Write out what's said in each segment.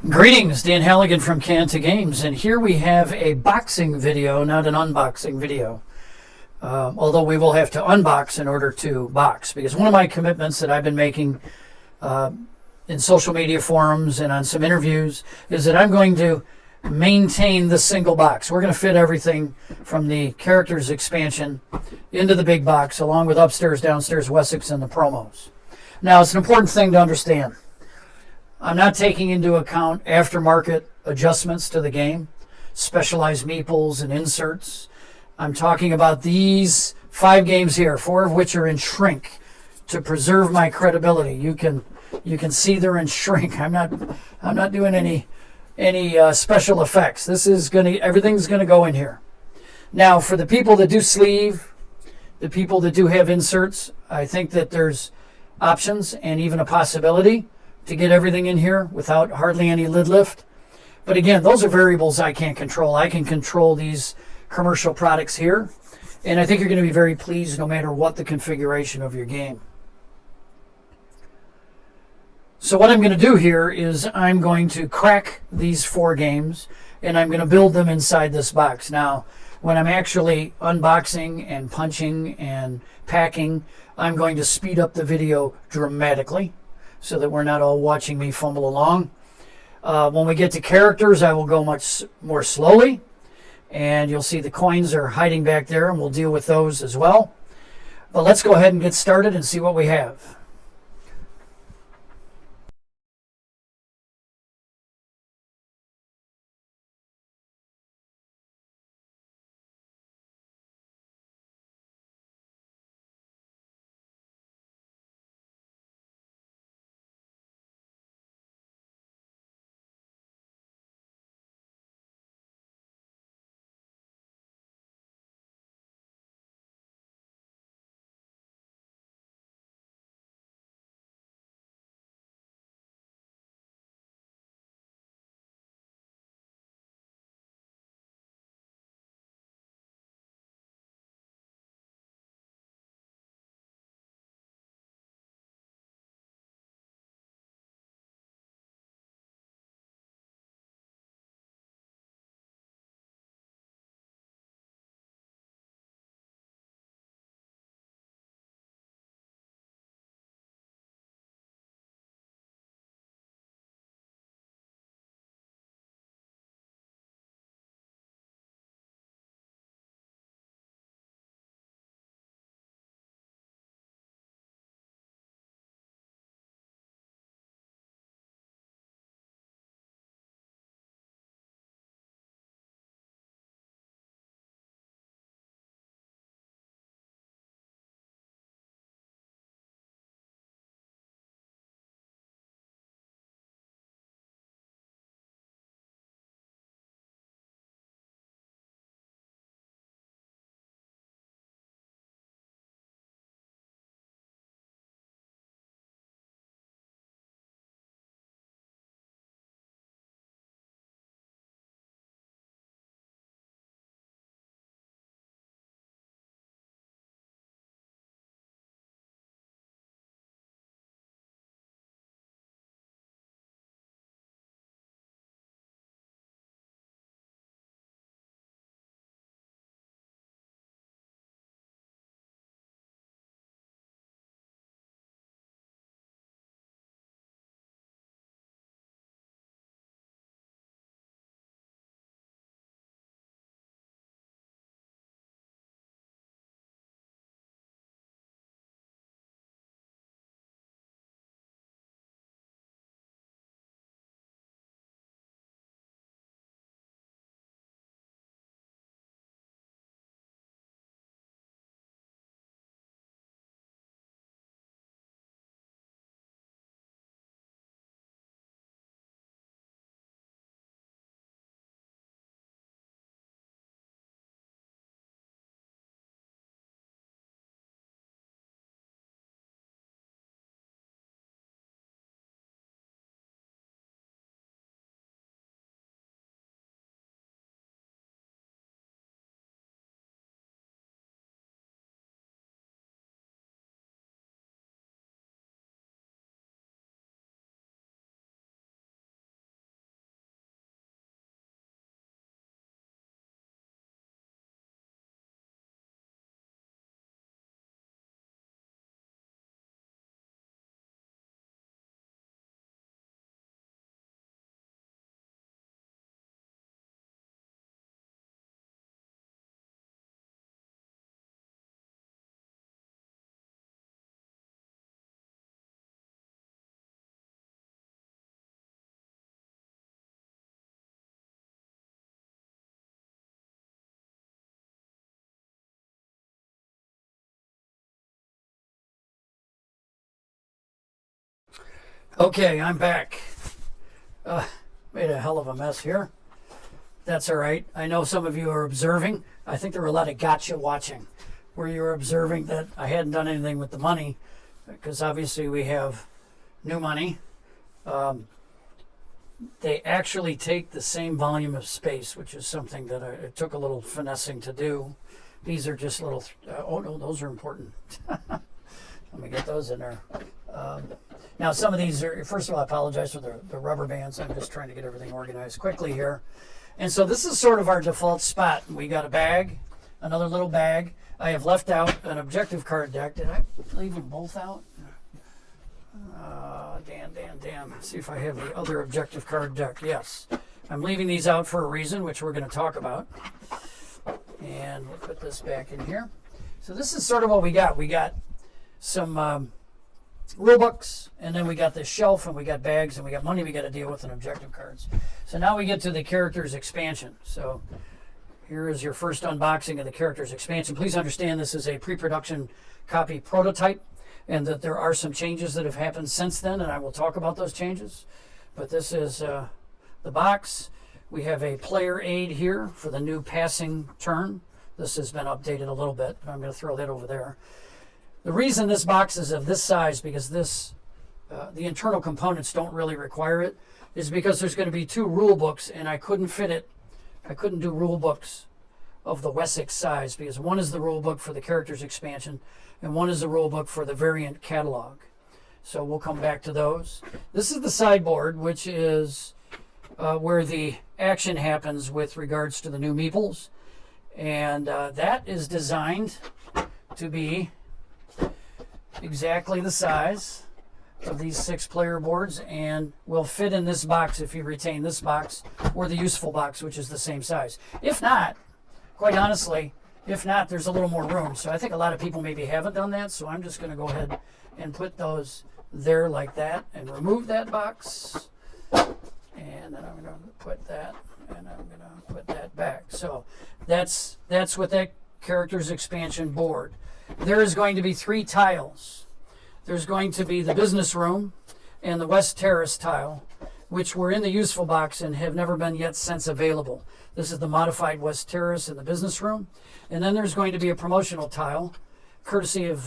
Greetings, Dan Halligan from Canta Games, and here we have a boxing video, not an unboxing video. Although we will have to unbox in order to box, because one of my commitments that I've been making in social media forums and on some interviews is that I'm going to maintain the single box. We're going to fit everything from the characters expansion into the big box, along with upstairs, downstairs, Wessex, and the promos. Now, it's an important thing to understand. I'm not taking into account aftermarket adjustments to the game, specialized meeples and inserts. I'm talking about these 5 games here, 4 of which are in shrink to preserve my credibility. You can see they're in shrink. I'm not doing any special effects. Everything's gonna go in here. Now, for the people that do sleeve, the people that do have inserts, I think that there's options and even a possibility to get everything in here without hardly any lid lift. But again, those are variables I can't control. I can control these commercial products here, and I think you're going to be very pleased no matter what the configuration of your game. So what I'm going to do here is I'm going to crack these 4 games, and I'm going to build them inside this box. Now, when I'm actually unboxing and punching and packing, I'm going to speed up the video dramatically, so that we're not all watching me fumble along. When we get to characters, I will go much more slowly, and you'll see the coins are hiding back there, and we'll deal with those as well. But let's go ahead and get started and see what we have. Okay, I'm back. Made a hell of a mess here. That's all right. I know some of you are observing. I think there were a lot of gotcha watching where you were observing that I hadn't done anything with the money, because obviously we have new money. They actually take the same volume of space, which is something that it took a little finessing to do. These are just little, oh no, those are important. Let me get those in there. Now some of these are, first of all, I apologize for the rubber bands. I'm just trying to get everything organized quickly here. And so this is sort of our default spot. We got a bag, another little bag. I have left out an objective card deck. Did I leave them both out? Damn. See if I have the other objective card deck. Yes. I'm leaving these out for a reason, which we're going to talk about. And we'll put this back in here. So this is sort of what we got. We got some rule books, and then we got this shelf, and we got bags, and we got money we got to deal with, and objective cards. So now we get to the characters expansion. So here is your first unboxing of the characters expansion. Please understand this is a pre-production copy prototype, and that there are some changes that have happened since then, and I will talk about those changes. But this is the box. We have a player aid here for the new passing turn. This has been updated a little bit, but I'm going to throw that over there. The reason this box is of this size, because this the internal components don't really require it, is because there's going to be 2 rule books, and I couldn't fit it. I couldn't do rule books of the Wessex size, because one is the rule book for the characters expansion, and one is the rule book for the variant catalog. So we'll come back to those. This is the sideboard, which is where the action happens with regards to the new meeples, and that is designed to be exactly the size of these 6-player boards, and will fit in this box if you retain this box, or the useful box, which is the same size. If not, quite honestly, if not, there's a little more room. So I think a lot of people maybe haven't done that, so I'm just going to go ahead and put those there like that, and remove that box, and then I'm going to put that, and I'm going to put that back. So that's with that characters expansion board. There is going to be 3 tiles. There's going to be the business room and the West Terrace tile, which were in the useful box and have never been yet since available. This is the modified West Terrace and the business room. And then there's going to be a promotional tile, courtesy of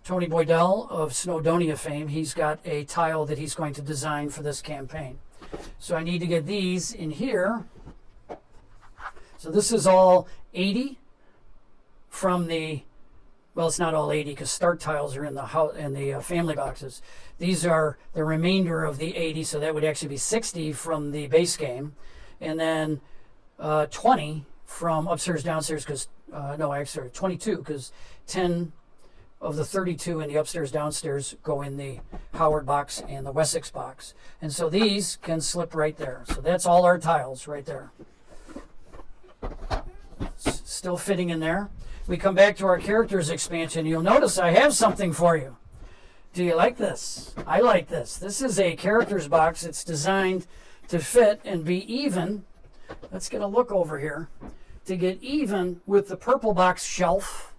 Tony Boydell of Snowdonia fame. He's got a tile that he's going to design for this campaign. So I need to get these in here. So this is all 80 from the, well, it's not all 80 because start tiles are in the family boxes. These are the remainder of the 80, so that would actually be 60 from the base game, and then 20 from upstairs downstairs, because no, actually 22, because 10 of the 32 in the upstairs downstairs go in the Howard box and the Wessex box, and so these can slip right there. So that's all our tiles right there, still fitting in there. We come back to our characters expansion. You'll notice I have something for you. Do you like this? I like this. This is a characters box. It's designed to fit and be even. Let's get a look over here. To get even with the purple box shelf,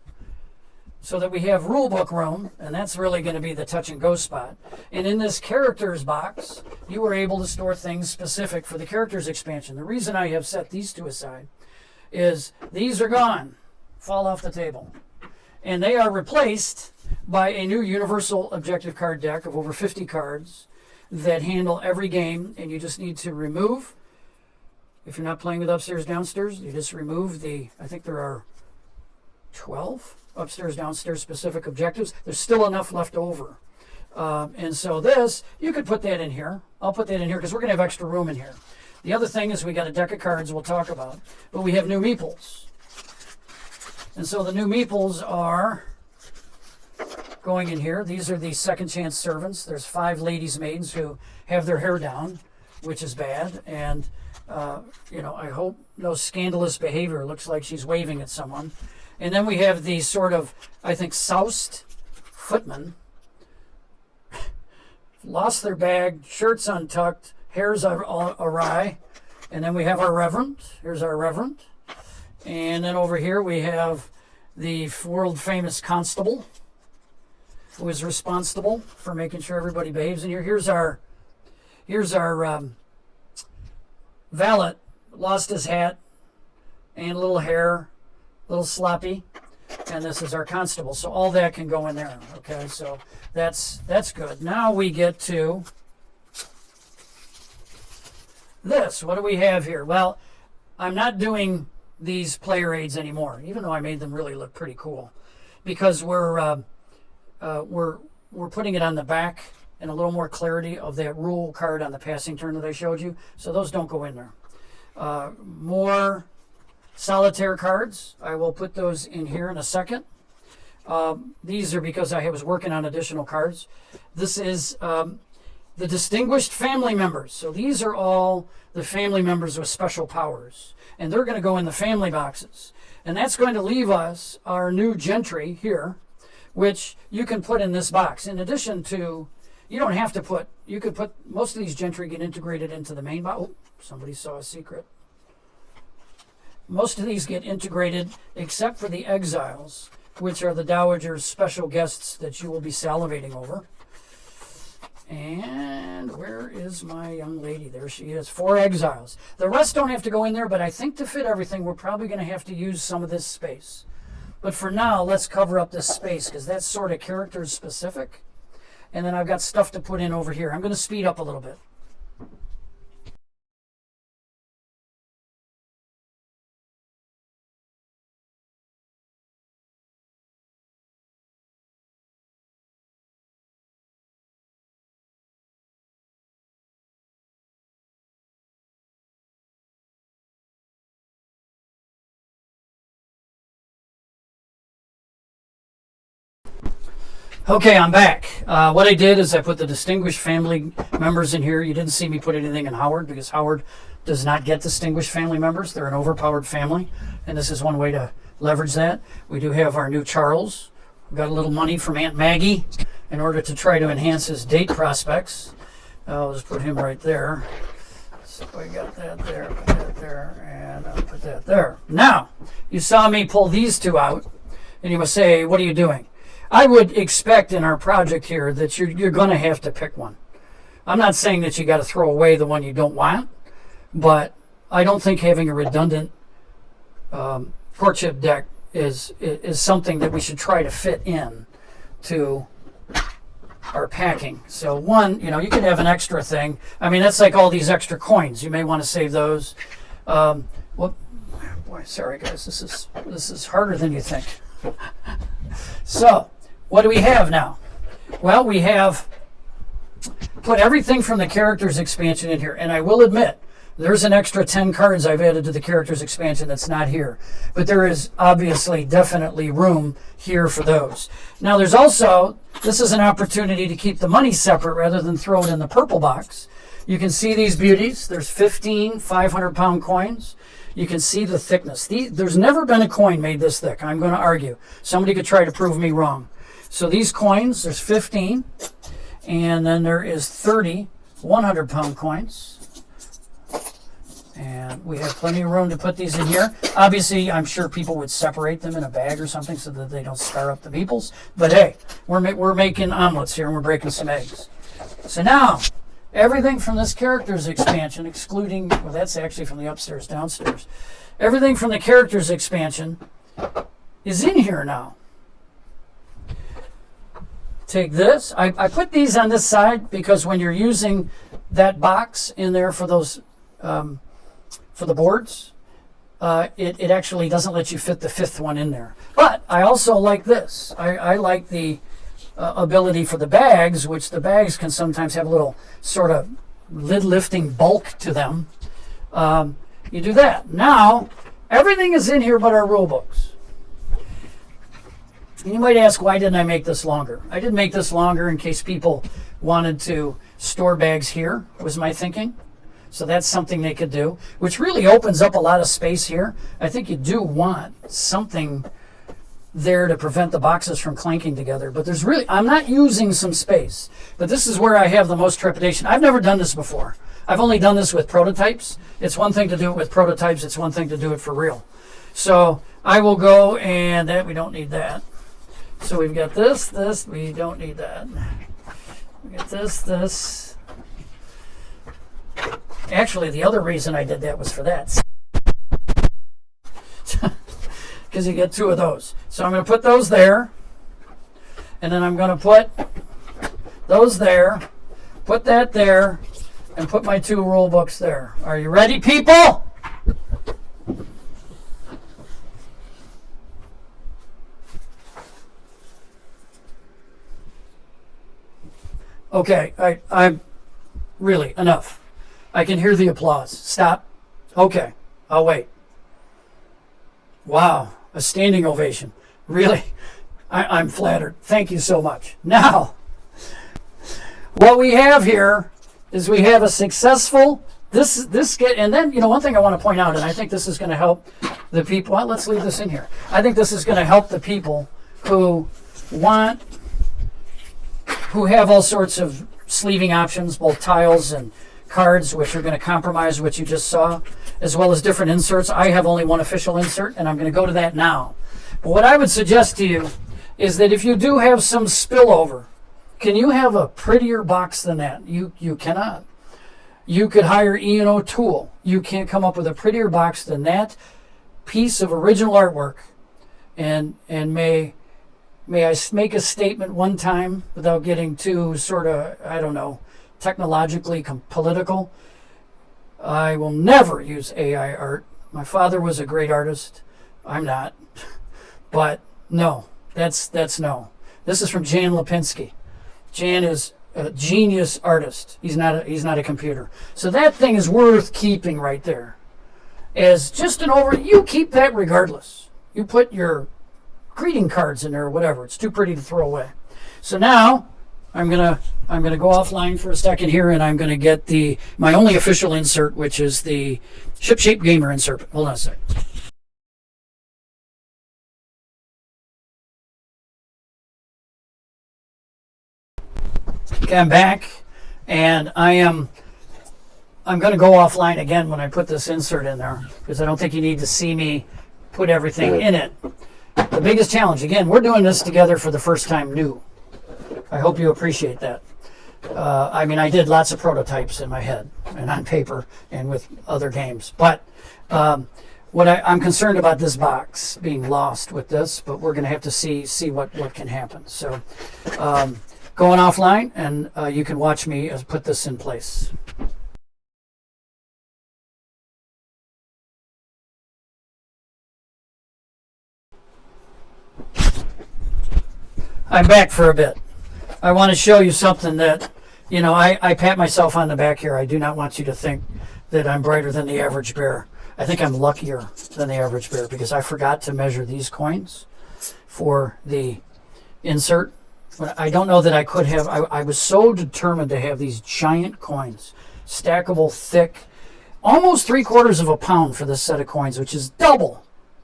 so that we have rule book room, and that's really going to be the touch and go spot. And in this characters box, you were able to store things specific for the characters expansion. The reason I have set these 2 aside is these are gone. Fall off the table, and they are replaced by a new universal objective card deck of over 50 cards that handle every game, and you just need to remove, if you're not playing with upstairs downstairs, you just remove the, I think there are 12 upstairs downstairs specific objectives. There's still enough left over, and so this, you could put that in here. I'll put that in here because we're going to have extra room in here. The other thing is we got a deck of cards we'll talk about, but we have new meeples. And so the new meeples are going in here. These are the second chance servants. There's 5 ladies maids who have their hair down, which is bad. And, I hope no scandalous behavior. It looks like she's waving at someone. And then we have these sort of, I think, soused footmen. Lost their bag, shirts untucked, hairs awry. And then we have our reverend. Here's our reverend. And then over here we have the world famous constable. who is responsible for making sure everybody behaves in here. Here's our valet, lost his hat and a little hair, a little sloppy, and this is our constable. So all that can go in there. Okay, so that's good. Now we get to this. What do we have here? Well, I'm not doing these player aids anymore, even though I made them really look pretty cool, because we're putting it on the back and a little more clarity of that rule card on the passing turn that I showed you. So those don't go in there. More solitaire cards. I will put those in here in a second. These are because I was working on additional cards. This is the distinguished family members. So these are all the family members with special powers. And they're going to go in the family boxes. And that's going to leave us our new gentry here, which you can put in this box. In addition to, you don't have to put, you could put, most of these gentry get integrated into the main box. Oh, somebody saw a secret. Most of these get integrated except for the exiles, which are the dowager's special guests that you will be salivating over. And where is my young lady? There she is. 4 exiles. The rest don't have to go in there, but I think to fit everything, we're probably going to have to use some of this space. But for now, let's cover up this space because that's sort of character specific. And then I've got stuff to put in over here. I'm going to speed up a little bit. Okay, I'm back. What I did is I put the distinguished family members in here. You didn't see me put anything in Howard because Howard does not get distinguished family members. They're an overpowered family, and this is one way to leverage that. We do have our new Charles. We got a little money from Aunt Maggie in order to try to enhance his date prospects. I'll just put him right there. So we got that there, put that there, and I'll put that there. Now, you saw me pull these two out, and you must say, what are you doing? I would expect in our project here that you're going to have to pick one. I'm not saying that you got to throw away the one you don't want, but I don't think having a redundant courtship deck is something that we should try to fit in to our packing. So one, you could have an extra thing. I mean, that's like all these extra coins. You may want to save those. Boy, sorry guys, this is harder than you think. So, what do we have now? Well, we have put everything from the characters expansion in here, and I will admit there's an extra 10 cards I've added to the characters expansion that's not here, but there is obviously definitely room here for those. Now there's also, this is an opportunity to keep the money separate rather than throw it in the purple box. You can see these beauties. There's 15 500-pound coins. You can see the thickness. There's never been a coin made this thick. I'm going to argue. Somebody could try to prove me wrong. So these coins, there's 15, and then there is 30 100-pound coins. And we have plenty of room to put these in here. Obviously, I'm sure people would separate them in a bag or something so that they don't star up the peoples. But hey, we're making omelets here, and we're breaking some eggs. So now, everything from this characters expansion, excluding, well, that's actually from the upstairs, downstairs. Everything from the characters expansion is in here now. Take this. I put these on this side because when you're using that box in there for those, for the boards, it actually doesn't let you fit the 5th one in there. But I also like this. I like the ability for the bags, which the bags can sometimes have a little sort of lid lifting bulk to them. You do that. Now, everything is in here but our rule books. And you might ask, why didn't I make this longer? I did make this longer in case people wanted to store bags here, was my thinking. So that's something they could do, which really opens up a lot of space here. I think you do want something there to prevent the boxes from clanking together. But there's really, I'm not using some space, but this is where I have the most trepidation. I've never done this before. I've only done this with prototypes. It's one thing to do it with prototypes. It's one thing to do it for real. So I will go, and that we don't need that. So we've got this, we don't need that. We got this. Actually, the other reason I did that was for that. Because you get two of those. So I'm going to put those there. And then I'm going to put those there. Put that there. And put my two rule books there. Are you ready, people? Okay, I'm really enough. I can hear the applause. Stop. Okay, I'll wait. Wow, a standing ovation. Really, I'm flattered. Thank you so much. Now, what we have here is we have a successful and then one thing I want to point out, and I think this is going to help the people. Well, let's leave this in here. I think this is going to help the people who have all sorts of sleeving options, both tiles and cards, which are going to compromise what you just saw, as well as different inserts. I have only one official insert, and I'm going to go to that now. But what I would suggest to you is that if you do have some spillover, can you have a prettier box than that? You cannot. You could hire Ian O'Toole. You can't come up with a prettier box than that piece of original artwork. And may I make a statement one time without getting too sort of, I don't know, technologically political? I will never use AI art. My father was a great artist. I'm not. But no, that's no. This is from Jan Lipinski. Jan is a genius artist. He's not a computer. So that thing is worth keeping right there. As just you keep that regardless. You put your greeting cards in there or whatever. It's too pretty to throw away. So now I'm gonna go offline for a second here, and I'm gonna get my only official insert, which is the Ship-Shape Gamer insert. Hold on a sec. Okay, I'm back, and I'm going to go offline again when I put this insert in there, because I don't think you need to see me put everything in it. The biggest challenge, again, we're doing this together for the first time new. I hope you appreciate that. I did lots of prototypes in my head and on paper and with other games, but what I'm concerned about this box being lost with this, but we're going to have to see what can happen. So going offline, and you can watch me put this in place. I'm back for a bit. I want to show you something that, I pat myself on the back here. I do not want you to think that I'm brighter than the average bear. I think I'm luckier than the average bear because I forgot to measure these coins for the insert. But I don't know that I could have. I was so determined to have these giant coins, stackable, thick, almost 3/4 of a pound for this set of coins, which is double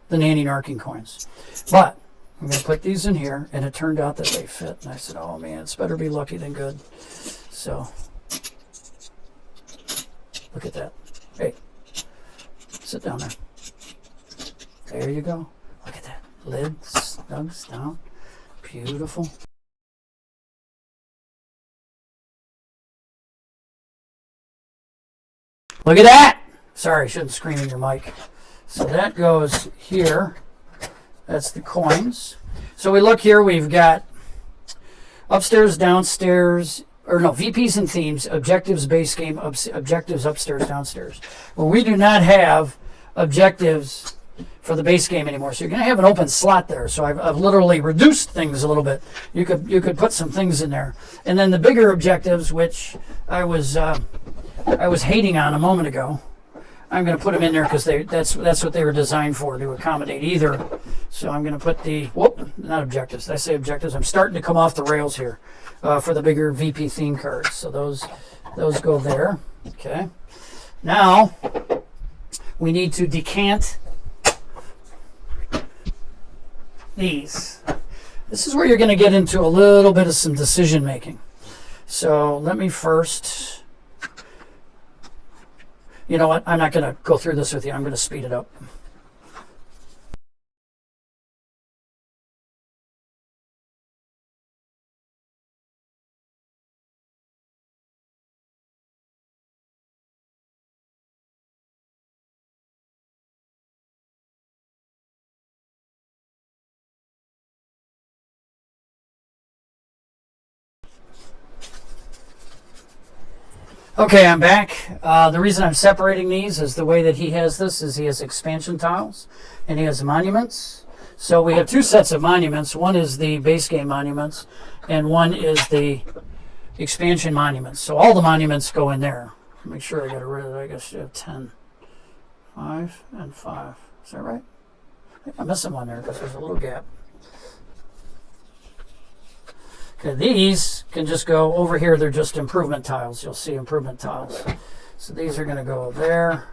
the Nanny Narking coins. But I'm going to put these in here, and it turned out that they fit. And I said, oh man, it's better be lucky than good. So look at that. Hey, sit down there. There you go. Look at that. Lid snugs down. Beautiful. Look at that! Sorry, I shouldn't scream in your mic. So that goes here. That's the coins. So we look here, we've got upstairs, downstairs, or no, VPs and themes, objectives, base game, objectives, upstairs, downstairs. Well, we do not have objectives for the base game anymore. So you're going to have an open slot there. So I've literally reduced things a little bit. You could put some things in there. And then the bigger objectives, which I was hating on a moment ago, I'm going to put them in there because that's what they were designed for, to accommodate either. So I'm going to put not objectives. Did I say objectives? I'm starting to come off the rails here for the bigger VP theme cards. So those go there. Okay. Now we need to decant these. This is where you're going to get into a little bit of some decision making. So let me first. You know what? I'm not going to go through this with you. I'm going to speed it up. Okay, I'm back. The reason I'm separating these is the way that he has this is he has expansion tiles and he has monuments. So we have two sets of monuments. One is the base game monuments and one is the expansion monuments. So all the monuments go in there. Make sure I got rid of it. I guess you have 10. 5 and 5. Is that right? I think I'm missing one there because there's a little gap. Okay, these can just go over here. They're just improvement tiles. You'll see improvement tiles. So these are going to go there.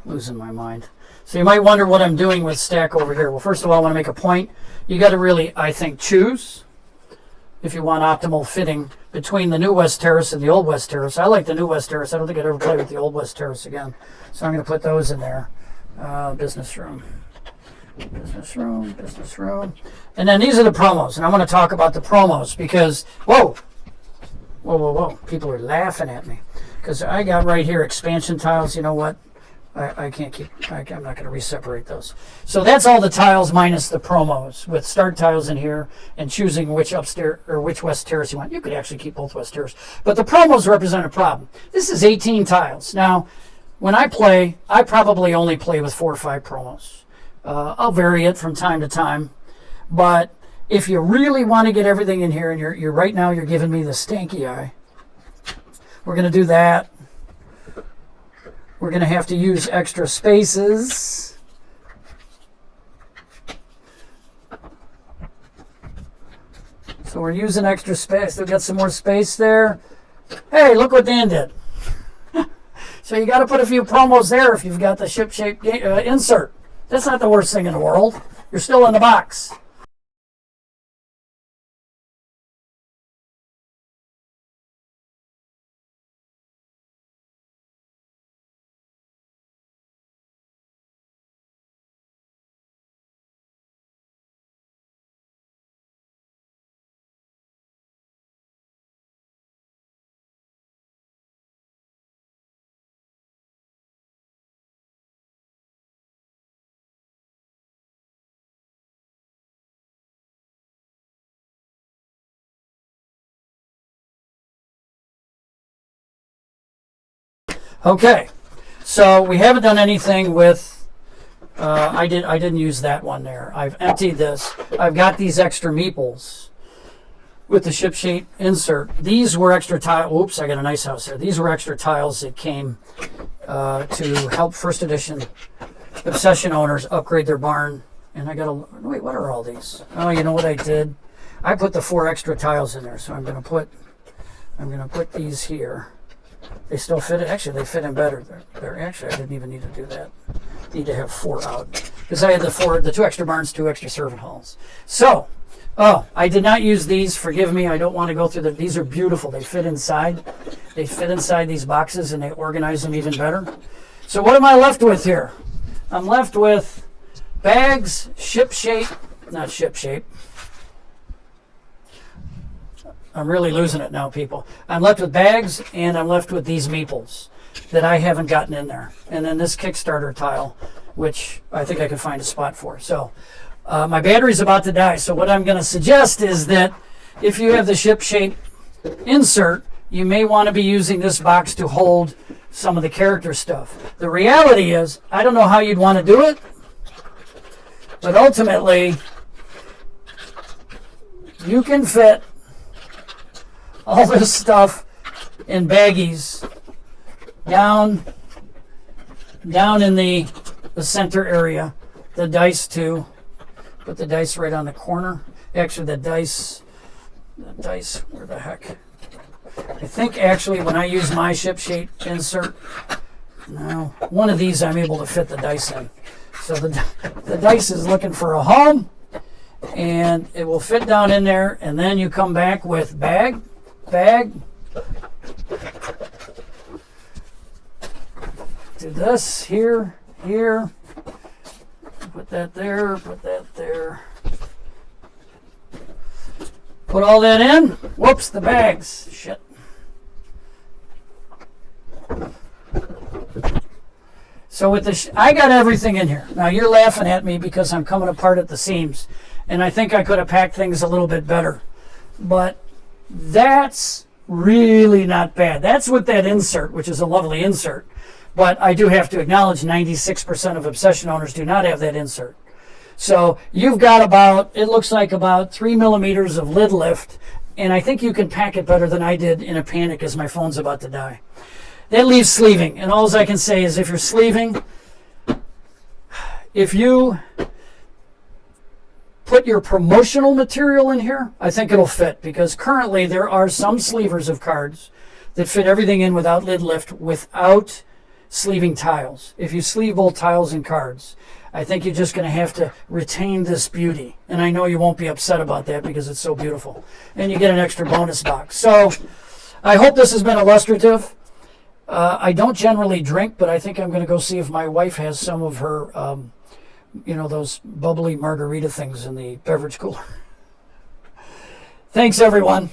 Losing my mind. So you might wonder what I'm doing with stack over here. Well, first of all, I want to make a point. You got to really, I think, choose if you want optimal fitting between the new West Terrace and the old West Terrace. I like the new West Terrace. I don't think I'd ever play with the old West Terrace again. So I'm going to put those in there. Business room. Business room, business room. And then these are the promos. And I want to talk about the promos because, whoa, people are laughing at me. Because I got right here expansion tiles. You know what? I can't keep, I'm not going to re-separate those. So that's all the tiles minus the promos with start tiles in here and choosing which upstairs or which West Terrace you want. You could actually keep both West Terrace. But the promos represent a problem. This is 18 tiles. Now, when I play, I probably only play with 4 or 5 promos. I'll vary it from time to time. But if you really want to get everything in here and you're right now you're giving me the stanky eye, we're going to do that. We're going to have to use extra spaces. So we're using extra space. We've got some more space there. Hey, look what Dan did. So you got to put a few promos there if you've got the ship-shaped insert. That's not the worst thing in the world. You're still in the box. Okay, so we haven't done anything with, I didn't use that one there. I've emptied this. I've got these extra meeples with the ship shape insert. These were extra tiles. Oops, I got a nice house there. These were extra tiles that came to help first edition Obsession owners upgrade their barn. And I got a, wait, what are all these? Oh, you know what I did? I put the 4 extra tiles in there. So I'm going to put these here. They still fit it. Actually, they fit in better. They're actually, I didn't even need to do that. Need to have 4 out because I had the 2 extra barns, 2 extra servant halls. So, oh, I did not use these. Forgive me. I don't want to go through these are beautiful. They fit inside. They fit inside these boxes and they organize them even better. So what am I left with here? I'm left with bags, ship shape, not ship shape. I'm really losing it now, people. I'm left with bags, and I'm left with these meeples that I haven't gotten in there. And then this Kickstarter tile, which I think I could find a spot for. So my battery's about to die. So what I'm going to suggest is that if you have the ship shape insert, you may want to be using this box to hold some of the character stuff. The reality is, I don't know how you'd want to do it, but ultimately, you can fit all this stuff in baggies down in the center area. The dice too. Put the dice right on the corner. Actually, the dice, where the heck? I think actually when I use my ship shape insert, no, one of these I'm able to fit the dice in. So the dice is looking for a home, and it will fit down in there, and then you come back with bag, do this here, put that there, put all that in. Whoops, the bags, shit. So with the, I got everything in here. Now you're laughing at me because I'm coming apart at the seams, and I think I could have packed things a little bit better. But that's really not bad. That's with that insert, which is a lovely insert. But I do have to acknowledge 96% of Obsession owners do not have that insert. So you've got about, it looks like about 3 millimeters of lid lift, and I think you can pack it better than I did in a panic as my phone's about to die. That leaves sleeving, and all I can say is if you're sleeving, if you put your promotional material in here, I think it'll fit, because currently there are some sleevers of cards that fit everything in without lid lift, without sleeving tiles. If you sleeve both tiles and cards, I think you're just going to have to retain this beauty, and I know you won't be upset about that because it's so beautiful, and you get an extra bonus box. So I hope this has been illustrative. I don't generally drink, but I think I'm going to go see if my wife has some of her, those bubbly margarita things in the beverage cooler. Thanks, everyone.